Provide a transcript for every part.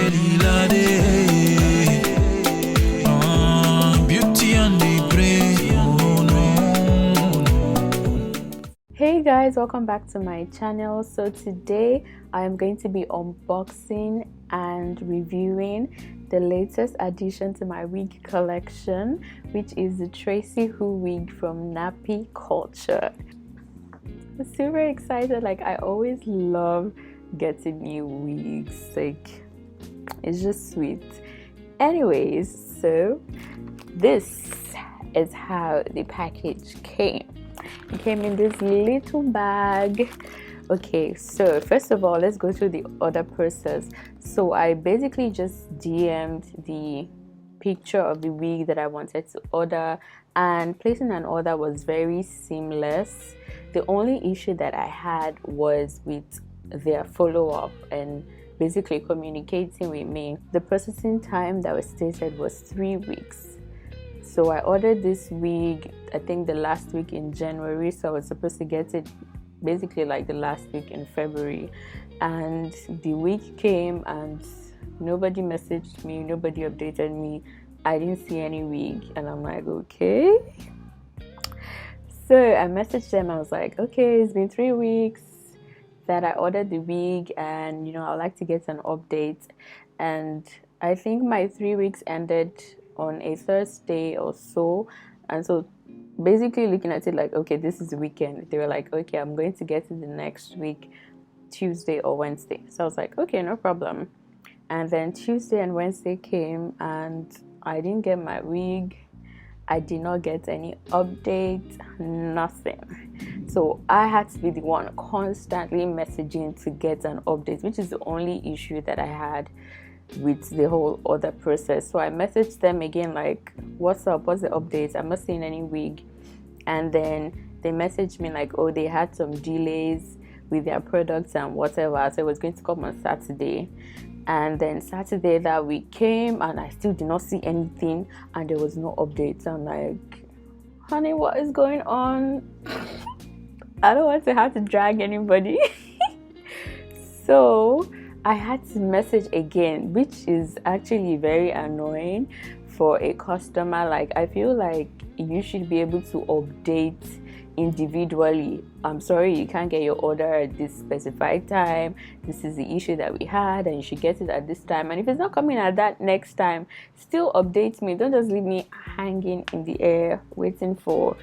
Lade. Beauty and the brain. Hey guys, welcome back to my channel. So today I am going to be unboxing and reviewing the latest addition to my wig collection, which is the Tracee Who wig from Nappykulture. I'm super excited. Like, I always love getting new wigs, like it's just sweet. Anyways, so this is how the package came. It came in this little bag. Okay, so first of all, let's go through the order process. So I basically just DM'd the picture of the wig that I wanted to order, and placing an order was very seamless. The only issue that I had was with their follow-up and basically communicating with me. The processing time that was stated was 3 weeks. So I ordered this wig, I think the last week in January, so I was supposed to get it basically like the last week in February. And the wig came and nobody messaged me, nobody updated me. I didn't see any wig, and I'm like, okay. So I messaged them. I was like, okay, it's been 3 weeks that I ordered the wig, and I'd like to get an update. And I think my 3 weeks ended on a Thursday or so, and so basically looking at it like, okay, this is the weekend. They were like, okay, I'm going to get it the next week, Tuesday or Wednesday. So I was like, okay, no problem. And then Tuesday and Wednesday came and I didn't get my wig. I did not get any update, nothing. So I had to be the one constantly messaging to get an update, which is the only issue that I had with the whole order process. So I messaged them again like, what's up, what's the update? I'm not seeing any wig. And then they messaged me like, oh, they had some delays with their products and whatever, so it was going to come on Saturday. And then Saturday that week came and I still did not see anything, and there was no updates. I'm like, honey, what is going on? I don't want to have to drag anybody. So I had to message again, which is actually very annoying for a customer. Like, I feel like you should be able to update individually. I'm sorry you can't get your order at this specified time. This is the issue that we had, and you should get it at this time. And if it's not coming at that next time, still update me. Don't just leave me hanging in the air waiting for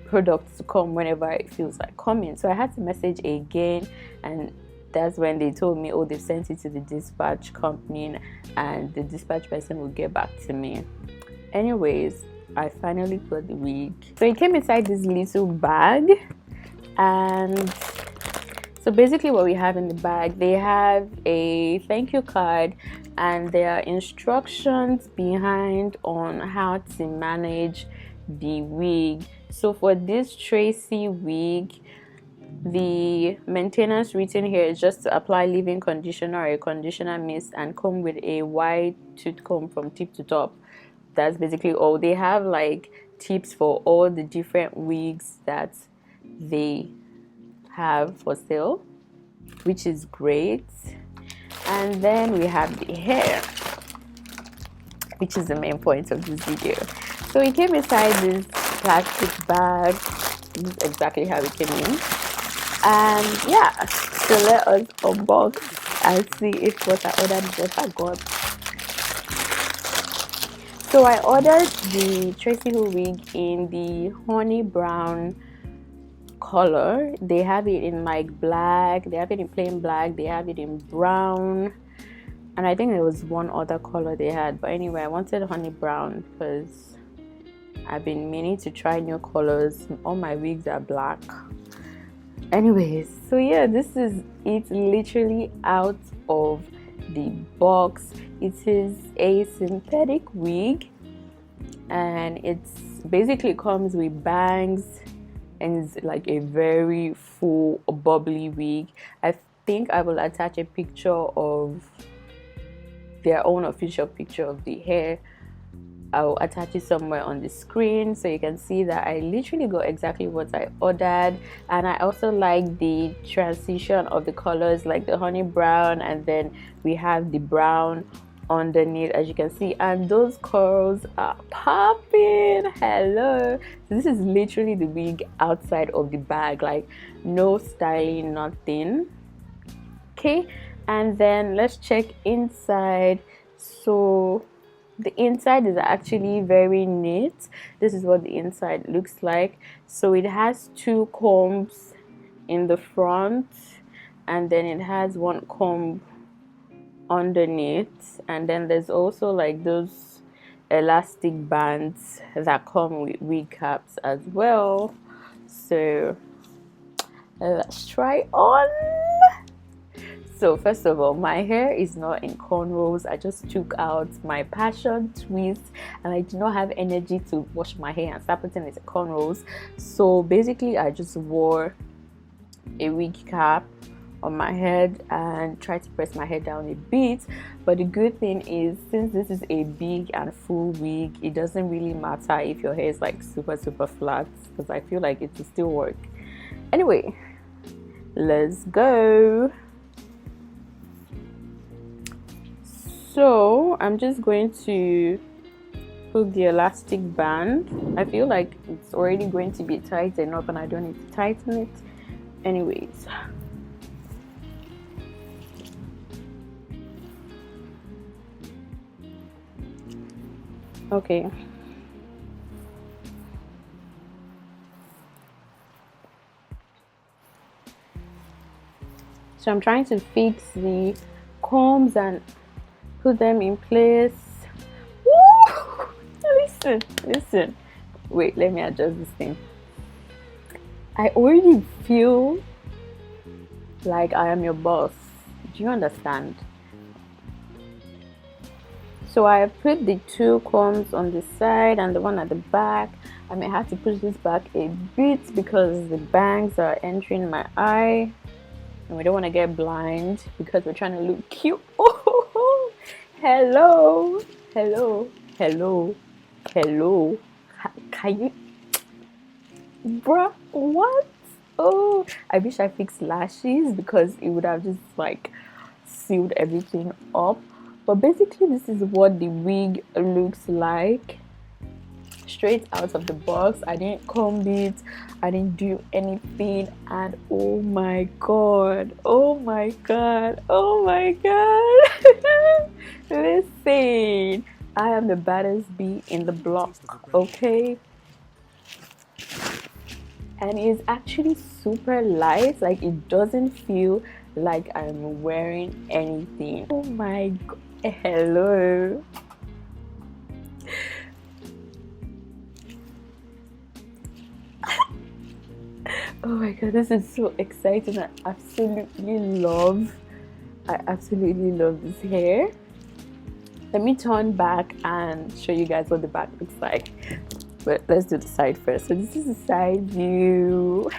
products to come whenever it feels like coming. So I had to message again, and that's when they told me, oh, they've sent it to the dispatch company and the dispatch person will get back to me. Anyways, I finally got the wig. So it came inside this little bag, and so basically what we have in the bag, they have a thank you card and there are instructions behind on how to manage the wig. So for this Tracee wig, the maintenance written here is just to apply leave-in conditioner or a conditioner mist and comb with a wide tooth comb from tip to top. That's basically all. They have like tips for all the different wigs that they have for sale, which is great. And then we have the hair, which is the main point of this video. So it came inside this plastic bag. This is exactly how it came in. And yeah, so let us unbox and see if what I ordered is what I got. So I ordered the Tracee Who wig in the honey brown color. They have it in like black, they have it in plain black, they have it in brown, and I think there was one other color they had. But anyway, I wanted honey brown because I've been meaning to try new colors. All my wigs are black. Anyways, so yeah, this is it literally out of the box. It is a synthetic wig, and it's basically comes with bangs, and it's like a very full bubbly wig. I think I will attach a picture of their own official picture of the hair I'll attach it somewhere on the screen so you can see that I literally got exactly what I ordered. And I also like the transition of the colors, like the honey brown, and then we have the brown underneath, as you can see, and those curls are popping. Hello. So this is literally the wig outside of the bag, like no styling, nothing. Okay, and then let's check inside. So the inside is actually very neat. This is what the inside looks like. So it has two combs in the front, and then it has one comb underneath, and then there's also like those elastic bands that come with wig caps as well. So let's try on. So first of all, my hair is not in cornrows. I just took out my passion twist and I do not have energy to wash my hair and start putting it in cornrows. So basically I just wore a wig cap on my head and tried to press my hair down a bit. But the good thing is, since this is a big and full wig, it doesn't really matter if your hair is like super flat, because I feel like it will still work. Anyway, let's go. So I'm just going to put the elastic band. I feel like it's already going to be tight enough and I don't need to tighten it. Anyways, okay. So I'm trying to fix the combs and put them in place. Woo! Listen. Wait, let me adjust this thing. I already feel like I am your boss. Do you understand? So I put the two combs on the side and the one at the back. I may have to push this back a bit because the bangs are entering my eye. And we don't want to get blind because we're trying to look cute. Oh, hello. Can you, bruh, what? Oh, I wish I fixed lashes because it would have just like sealed everything up. But basically this is what the wig looks like straight out of the box. I didn't comb it, I didn't do anything, and oh my god, listen, I am the baddest bee in the block, okay? And it's actually super light, like it doesn't feel like I'm wearing anything. Oh my god, hello. Oh my god, this is so exciting. I absolutely love this hair. Let me turn back and show you guys what the back looks like. But let's do the side first. So this is the side view.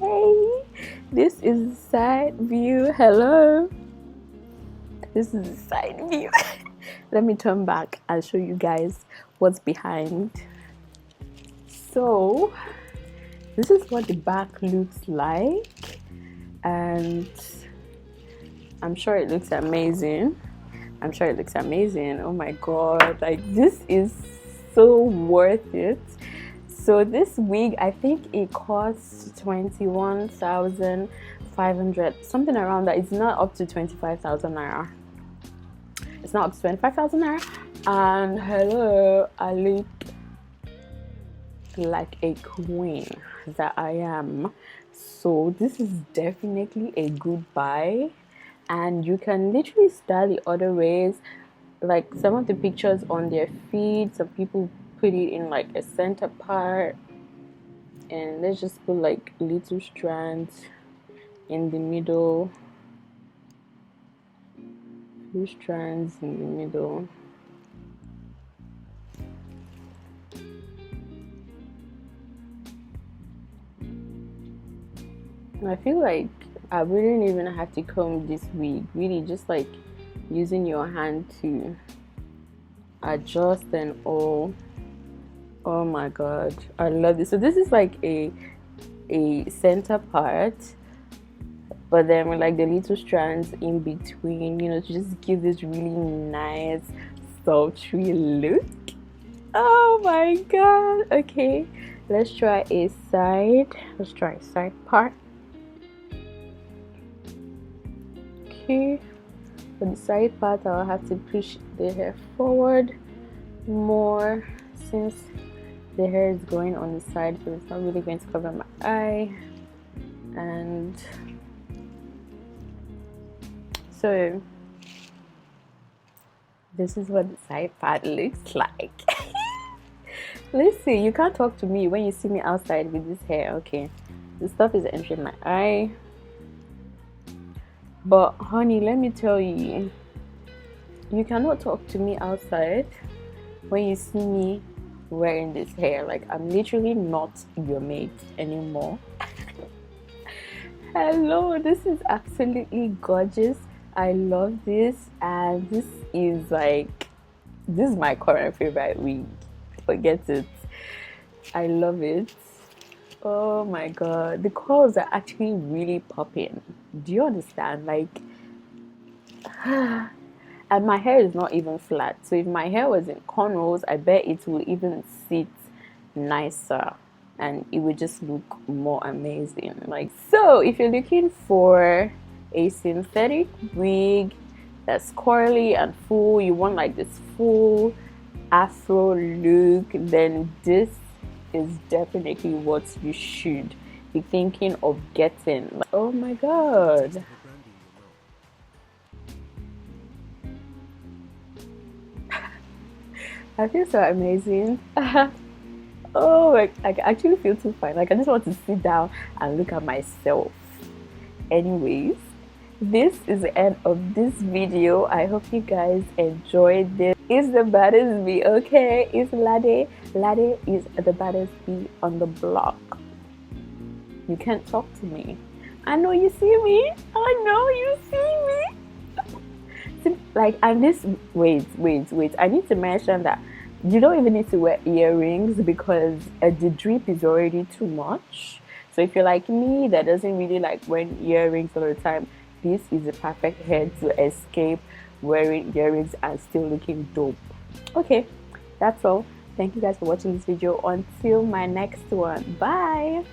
Hey, this is the side view. Hello. This is the side view. Let me turn back and show you guys what's behind. So this is what the back looks like, and I'm sure it looks amazing. Oh my god, like this is so worth it. So this wig, I think it costs 21,500, something around that. It's not up to 25,000 naira. It's not up to 25,000 naira. And hello, I look like a queen that I am. So this is definitely a good buy, and you can literally style the other ways. Like some of the pictures on their feed, some people put it in like a center part, and let's just put like little strands in the middle, few strands in the middle. I feel like I wouldn't even have to comb this wig, really, just like using your hand to adjust and all. Oh my god, I love this. So this is like a center part, but then with like the little strands in between, you know, to just give this really nice sultry look. Oh my god. Okay, let's try a side. Let's try a side part. Okay, for the side part I'll have to push the hair forward more since the hair is going on the side, but it's not really going to cover my eye. And so this is what the side part looks like. Listen, you can't talk to me when you see me outside with this hair. Okay, the stuff is entering my eye, but honey, let me tell you, you cannot talk to me outside when you see me wearing this hair. Like, I'm literally not your mate anymore. Hello, this is absolutely gorgeous. I love this, and this is my current favorite wig. Forget it. I love it. Oh my god, the curls are actually really popping. Do you understand? Like, and my hair is not even flat, so if my hair was in cornrows, I bet it will even sit nicer and it would just look more amazing. Like, so if you're looking for a synthetic wig that's curly and full, you want like this full afro look, then this is definitely what you should be thinking of getting. Oh my god, I feel so amazing. Oh, I actually feel too fine. Like, I just want to sit down and look at myself. Anyways, this is the end of this video. I hope you guys enjoyed this. It's the baddest bee, okay? It's Lade. Lade is the baddest bee on the block. You can't talk to me. I know you see me. I know you see me. Like, and this, wait. I need to mention that you don't even need to wear earrings because the drip is already too much. So if you're like me that doesn't really like wearing earrings all the time, this is the perfect hair to escape wearing earrings and still looking dope. Okay, that's all. Thank you guys for watching this video. Until my next one, bye.